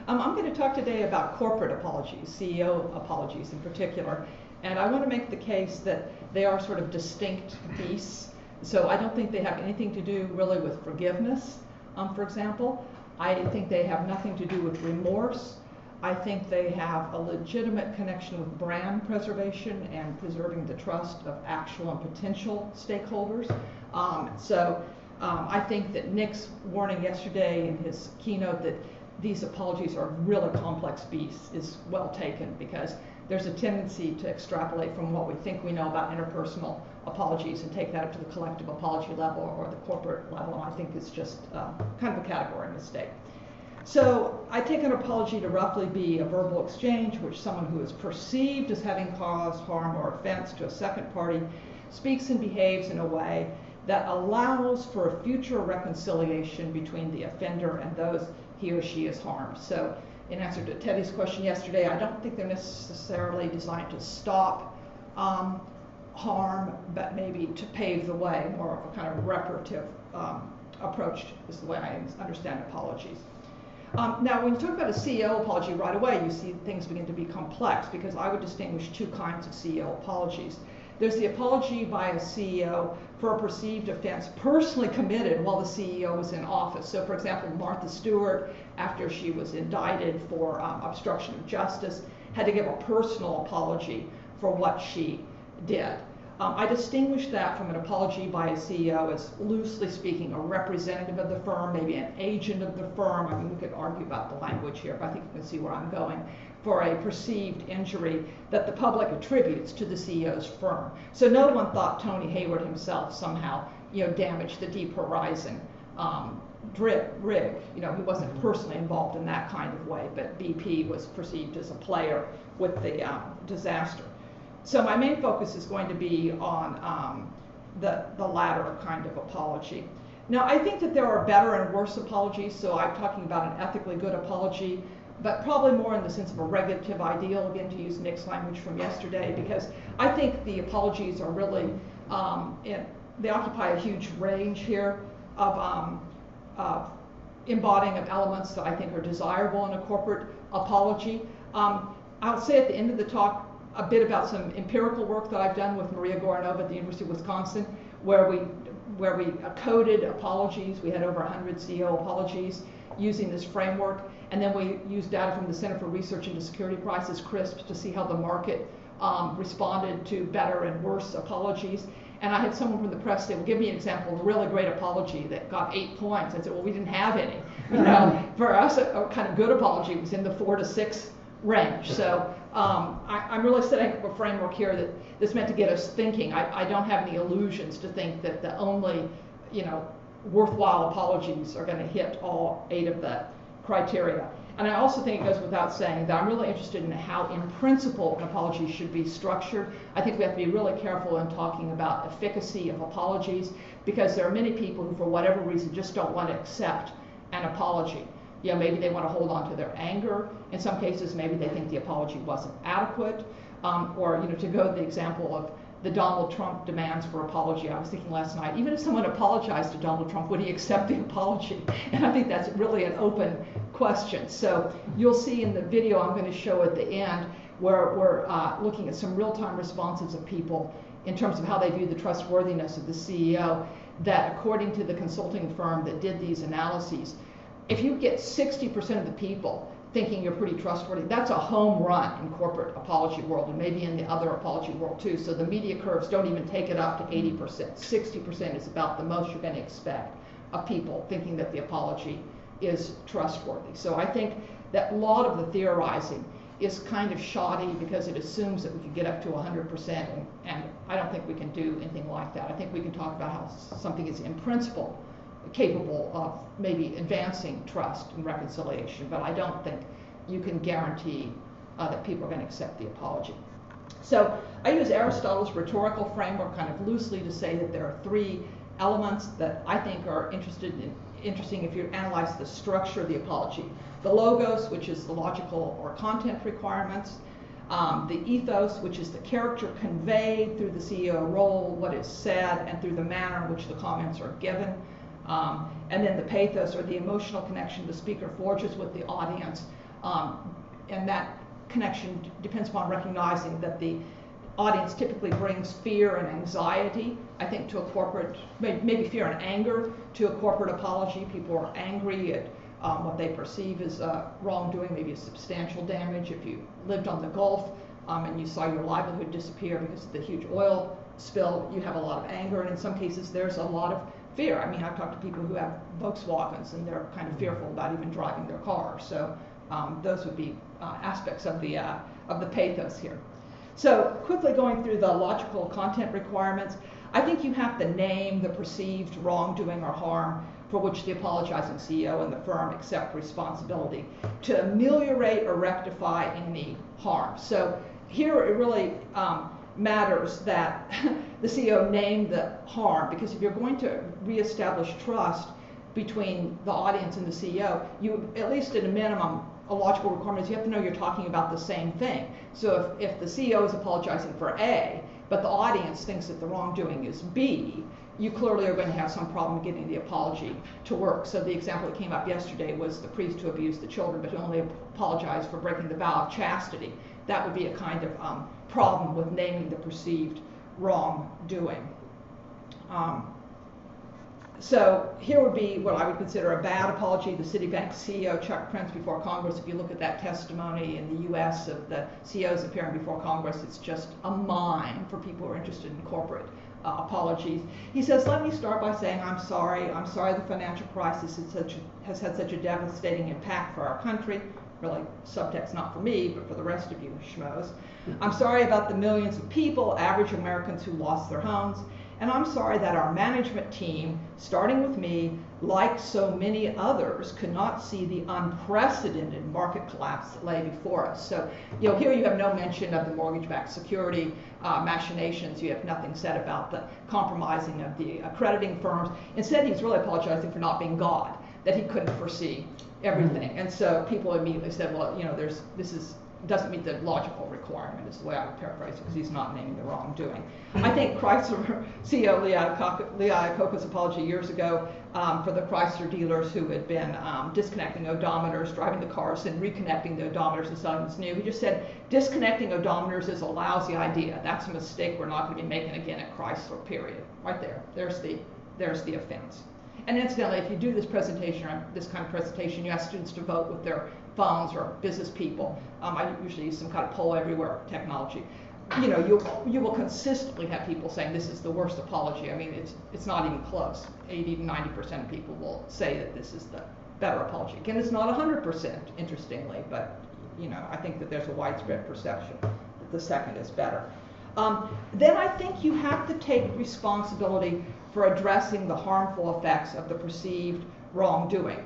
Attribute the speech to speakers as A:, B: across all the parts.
A: I'm going to talk today about corporate apologies, CEO apologies in particular. And I want to make the case that they are sort of distinct beasts. So I don't think they have anything to do really with forgiveness, for example. I think they have nothing to do with remorse. I think they have a legitimate connection with brand preservation and preserving the trust of actual and potential stakeholders. I think that Nick's warning yesterday in his keynote that these apologies are really complex beasts is well taken, because there's a tendency to extrapolate from what we think we know about interpersonal apologies and take that up to the collective apology level or the corporate level, and I think it's just kind of a category mistake. So I take an apology to roughly be a verbal exchange which someone who is perceived as having caused harm or offense to a second party speaks and behaves in a way that allows for a future reconciliation between the offender and those he or she has harmed. So in answer to Teddy's question yesterday, I don't think they're necessarily designed to stop harm, but maybe to pave the way, more of a kind of reparative approach is the way I understand apologies. Now, when you talk about a CEO apology right away, you see things begin to be complex, because I would distinguish two kinds of CEO apologies. There's the apology by a CEO for a perceived offense personally committed while the CEO was in office. So, for example, Martha Stewart, after she was indicted for obstruction of justice, had to give a personal apology for what she did. I distinguish that from an apology by a CEO as, loosely speaking, a representative of the firm, maybe an agent of the firm. I mean, we could argue about the language here, but I think you can see where I'm going, for a perceived injury that the public attributes to the CEO's firm. So no one thought Tony Hayward himself somehow, damaged the Deep Horizon rig. He wasn't personally involved in that kind of way, but BP was perceived as a player with the disaster. So my main focus is going to be on the latter kind of apology. Now, I think that there are better and worse apologies, so I'm talking about an ethically good apology, but probably more in the sense of a regulative ideal, again, to use Nick's language from yesterday, because I think the apologies are really, they occupy a huge range here of embodying of elements that I think are desirable in a corporate apology. I'll say at the end of the talk a bit about some empirical work that I've done with Maria Goranova at the University of Wisconsin, where we coded apologies. We had over 100 CEO apologies using this framework, and then we used data from the Center for Research into Security Prices, CRISP, to see how the market responded to better and worse apologies. And I had someone from the press say, well, give me an example of a really great apology that got 8 points. I said, well, we didn't have any. For us, a kind of good apology was in the 4 to 6 range. So I'm really setting up a framework here that's meant to get us thinking. I don't have any illusions to think that the only, worthwhile apologies are going to hit all 8 of the criteria. And I also think it goes without saying that I'm really interested in how, in principle, an apology should be structured. I think we have to be really careful in talking about efficacy of apologies, because there are many people who, for whatever reason, just don't want to accept an apology. Maybe they want to hold on to their anger. In some cases, maybe they think the apology wasn't adequate. Or, to go to the example of the Donald Trump demands for apology. I was thinking last night, even if someone apologized to Donald Trump, would he accept the apology? And I think that's really an open question. So you'll see in the video I'm going to show at the end, where we're looking at some real-time responses of people in terms of how they view the trustworthiness of the CEO, that according to the consulting firm that did these analyses, if you get 60% of the people thinking you're pretty trustworthy, that's a home run in corporate apology world, and maybe in the other apology world too. So the media curves don't even take it up to 80%. 60% is about the most you're going to expect of people thinking that the apology is trustworthy. So I think that a lot of the theorizing is kind of shoddy, because it assumes that we can get up to 100%, and I don't think we can do anything like that. I think we can talk about how something is in principle capable of maybe advancing trust and reconciliation, but I don't think you can guarantee that people are going to accept the apology. So I use Aristotle's rhetorical framework kind of loosely to say that there are 3 elements that I think are interesting if you analyze the structure of the apology. The logos, which is the logical or content requirements, the ethos, which is the character conveyed through the CEO role, what is said, and through the manner in which the comments are given. And then the pathos, or the emotional connection the speaker forges with the audience, And that connection depends upon recognizing that the audience typically brings fear and anxiety, I think, to a corporate, maybe fear and anger to a corporate apology. People are angry at what they perceive as wrongdoing, maybe a substantial damage. If you lived on the Gulf and you saw your livelihood disappear because of the huge oil spill, you have a lot of anger, and in some cases there's a lot of fear. I mean, I've talked to people who have Volkswagens and they're kind of fearful about even driving their car. So those would be aspects of the pathos here. So quickly going through the logical content requirements, I think you have to name the perceived wrongdoing or harm for which the apologizing CEO and the firm accept responsibility to ameliorate or rectify any harm. So here it really matters that the CEO name the harm, because if you're going to reestablish trust between the audience and the CEO, you, at least at a minimum, a logical requirement is you have to know you're talking about the same thing. So if the CEO is apologizing for A, but the audience thinks that the wrongdoing is B, you clearly are going to have some problem getting the apology to work. So the example that came up yesterday was the priest who abused the children, but who only apologized for breaking the vow of chastity. That would be a kind of problem with naming the perceived wrongdoing. So here would be what I would consider a bad apology. The Citibank CEO, Chuck Prince, before Congress. If you look at that testimony in the U.S. of the CEOs appearing before Congress, it's just a mine for people who are interested in corporate apologies. He says, let me start by saying I'm sorry. I'm sorry the financial crisis has had such a devastating impact for our country. Really, subtext not for me, but for the rest of you schmoes. I'm sorry about the millions of people, average Americans, who lost their homes. And I'm sorry that our management team, starting with me, like so many others, could not see the unprecedented market collapse that lay before us. So, here you have no mention of the mortgage-backed security machinations. You have nothing said about the compromising of the accrediting firms. Instead, he's really apologizing for not being God, that he couldn't foresee everything. And so people immediately said, well, this doesn't meet the logical requirement, is the way I would paraphrase it, because he's not naming the wrongdoing. I think Chrysler CEO Lee Iacocca's apology years ago for the Chrysler dealers who had been disconnecting odometers, driving the cars, and reconnecting the odometers and selling this new. He just said, disconnecting odometers is a lousy idea. That's a mistake we're not going to be making again at Chrysler, period. Right there. There's the offense. And incidentally, if you do this presentation, or this kind of presentation, you ask students to vote with their phones or business people. I usually use some kind of poll everywhere technology. You will consistently have people saying this is the worst apology. I mean, it's not even close. 80 to 90% of people will say that this is the better apology. Again, it's not 100%, interestingly, but I think that there's a widespread perception that the second is better. Then I think you have to take responsibility for addressing the harmful effects of the perceived wrongdoing.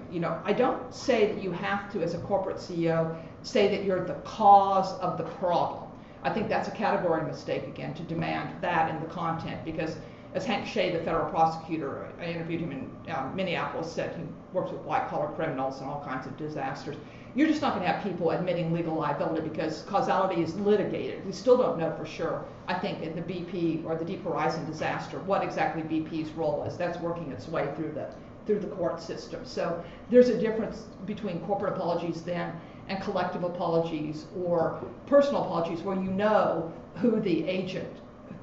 A: I don't say that you have to, as a corporate CEO, say that you're the cause of the problem. I think that's a category mistake, again, to demand that in the content, because as Hank Shea, the federal prosecutor, I interviewed him in Minneapolis, said he works with white-collar criminals and all kinds of disasters. You're just not going to have people admitting legal liability because causality is litigated. We still don't know for sure, I think, in the BP or the Deepwater Horizon disaster, what exactly BP's role is. That's working its way through the court system. So there's a difference between corporate apologies then and collective apologies or personal apologies where you know who the agent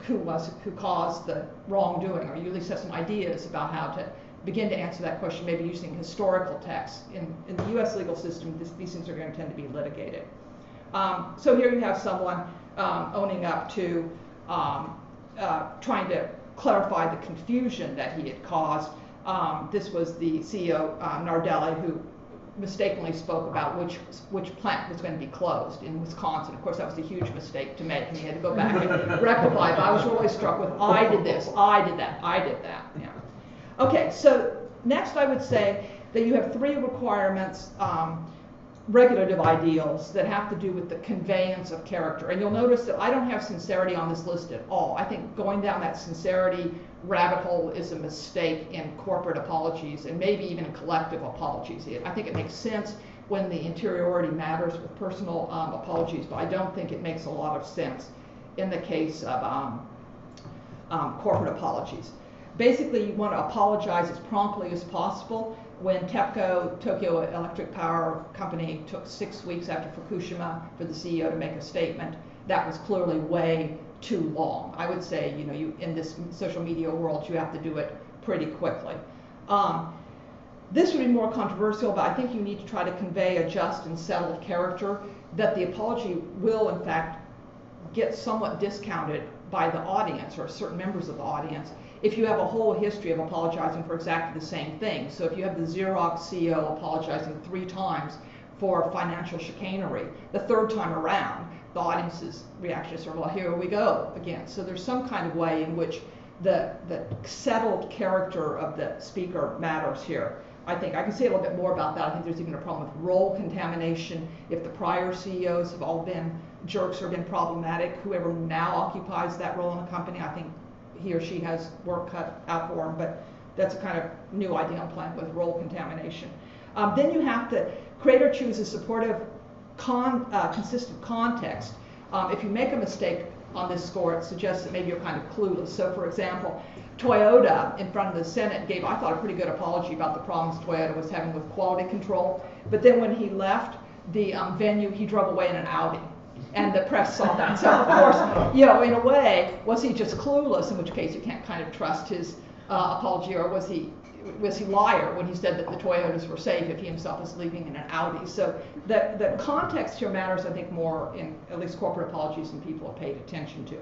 A: who caused the wrongdoing, or you at least have some ideas about how to begin to answer that question, maybe using historical texts. In the U.S. legal system, these things are going to tend to be litigated. So here you have someone owning up to trying to clarify the confusion that he had caused. This was the CEO, Nardelli, who mistakenly spoke about which plant was going to be closed in Wisconsin. Of course, that was a huge mistake to make, and he had to go back and rectify it. But I was really struck with, I did this, I did that, I did that. Yeah. Okay, so next I would say that you have three requirements, regulative ideals, that have to do with the conveyance of character. And you'll notice that I don't have sincerity on this list at all. I think going down that sincerity rabbit hole is a mistake in corporate apologies and maybe even in collective apologies. I think it makes sense when the interiority matters with personal apologies, but I don't think it makes a lot of sense in the case of corporate apologies. basically you want to apologize as promptly as possible. When TEPCO, Tokyo Electric Power Company, took 6 weeks after Fukushima for the CEO to make a statement, that was clearly way too long. I would say, you in this social media world, you have to do it pretty quickly. This would be more controversial, but I think you need to try to convey a just and settled character, that the apology will, in fact, get somewhat discounted by the audience or certain members of the audience if you have a whole history of apologizing for exactly the same thing. So if you have the Xerox CEO apologizing 3 times for financial chicanery, the 3rd time around, the audience's reaction is sort of, well, here we go again. So there's some kind of way in which the settled character of the speaker matters here. I think I can say a little bit more about that. I think there's even a problem with role contamination. If the prior CEOs have all been jerks or been problematic, whoever now occupies that role in the company, I think he or she has work cut out for him, but that's a kind of new idea I'm playing with, role contamination. Then you have to create or choose a supportive, consistent context. If you make a mistake on this score, it suggests that maybe you're kind of clueless. So for example, Toyota in front of the Senate gave, I thought, a pretty good apology about the problems Toyota was having with quality control. But then when he left the venue, he drove away in an Audi. And the press saw that. So of course, in a way, was he just clueless, in which case you can't kind of trust his apology, or was he liar when he said that the Toyotas were safe if he himself was leaving in an Audi? So the context here matters, I think, more in at least corporate apologies than people have paid attention to.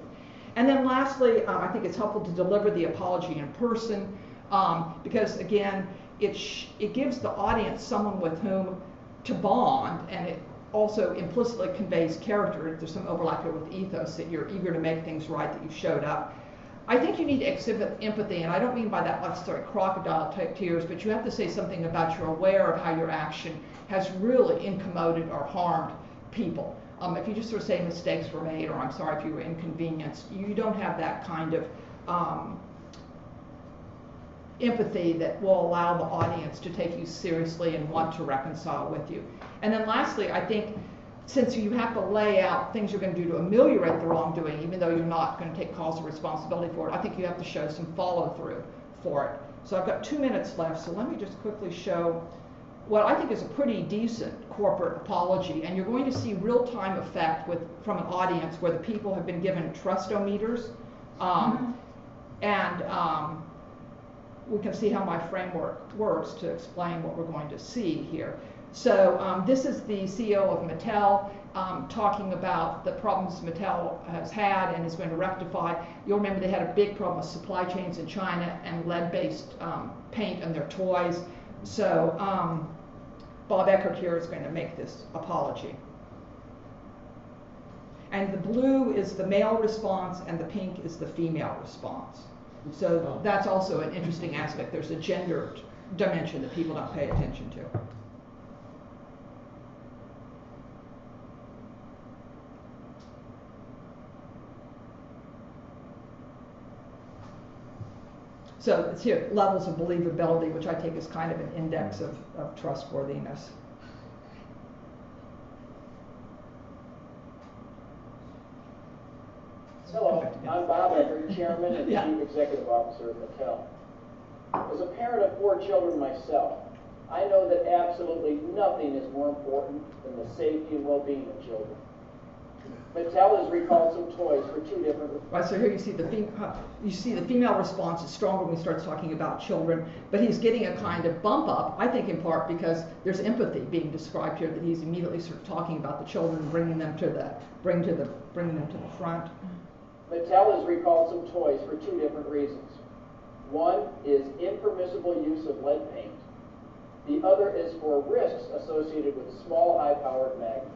A: And then lastly, I think it's helpful to deliver the apology in person, because again, it gives the audience someone with whom to bond, and it also implicitly conveys character. There's some overlap here with ethos, that you're eager to make things right, that you showed up. I think you need to exhibit empathy, and I don't mean by that necessarily crocodile type tears, but you have to say something about you're aware of how your action has really incommoded or harmed people. If you just sort of say mistakes were made, or I'm sorry if you were inconvenienced, you don't have that kind of empathy that will allow the audience to take you seriously and want to reconcile with you. And then lastly, I think since you have to lay out things you're going to do to ameliorate the wrongdoing, even though you're not going to take causal responsibility for it, I think you have to show some follow-through for it. So I've got 2 minutes left, so let me just quickly show what I think is a pretty decent corporate apology. And you're going to see real-time effect from an audience where the people have been given trustometers. We can see how my framework works to explain what we're going to see here. So this is the CEO of Mattel talking about the problems Mattel has had and is going to rectify. You'll remember they had a big problem with supply chains in China and lead-based paint in their toys. So Bob Eckert here is going to make this apology. And the blue is the male response and the pink is the female response. So that's also an interesting aspect. There's a gender dimension that people don't pay attention to. So it's here, levels of believability, which I take as kind of an index of trustworthiness.
B: Hello, I'm Bob Eckert, Chairman and Chief Executive Officer of Mattel. As a parent of 4 children myself, I know that absolutely nothing is more important than the safety and well-being of children. Mattel has recalled some toys for 2 different reasons.
A: Right, so here you see the female response is stronger when he starts talking about children, but he's getting a kind of bump up, I think in part because there's empathy being described here, that he's immediately sort of talking about the children, bringing them to the front.
B: Mattel has recalled some toys for 2 different reasons. One is impermissible use of lead paint. The other is for risks associated with small, high-powered magnets.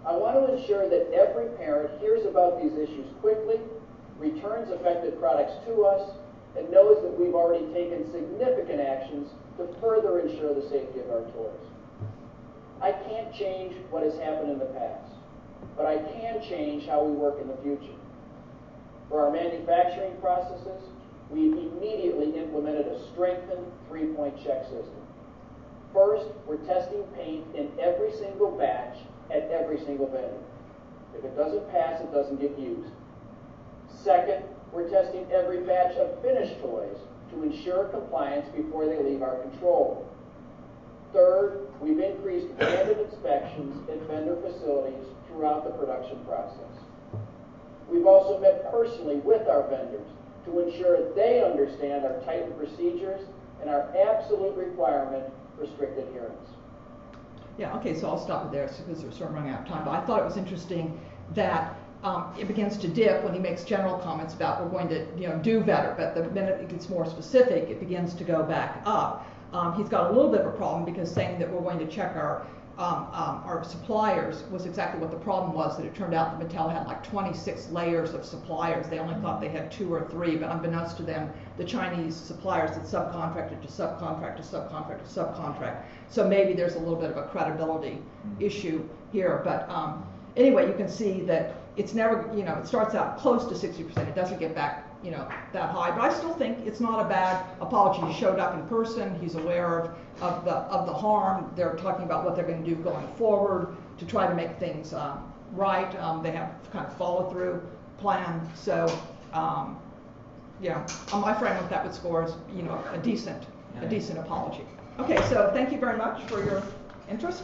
B: I want to ensure that every parent hears about these issues quickly, returns affected products to us, and knows that we've already taken significant actions to further ensure the safety of our toys. I can't change what has happened in the past, but I can change how we work in the future. For our manufacturing processes, we immediately implemented a strengthened 3-point check system. First, we're testing paint in every single batch at every single vendor. If it doesn't pass, it doesn't get used. Second, we're testing every batch of finished toys to ensure compliance before they leave our control. Third, we've increased branded inspections at vendor facilities throughout the production process. We've also met personally with our vendors to ensure they understand our tightened procedures and our absolute requirement for strict adherence.
A: Yeah, okay, so I'll stop it there because we're sort of running out of time. But I thought it was interesting that it begins to dip when he makes general comments about we're going to do better, but the minute it gets more specific, it begins to go back up. He's got a little bit of a problem because saying that we're going to check our suppliers was exactly what the problem was, that it turned out that Mattel had like 26 layers of suppliers. They only thought they had 2 or 3, but unbeknownst to them, the Chinese suppliers had subcontracted to subcontract to subcontract to subcontract. So maybe there's a little bit of a credibility issue here, but anyway, you can see that it's never, it starts out close to 60%. It doesn't get back, that high. But I still think it's not a bad apology. He showed up in person. He's aware of the harm. They're talking about what they're going to do going forward to try to make things right. They have kind of follow-through plan. So, yeah, on my framework, that would score as, a decent apology. Okay, so thank you very much for your interest.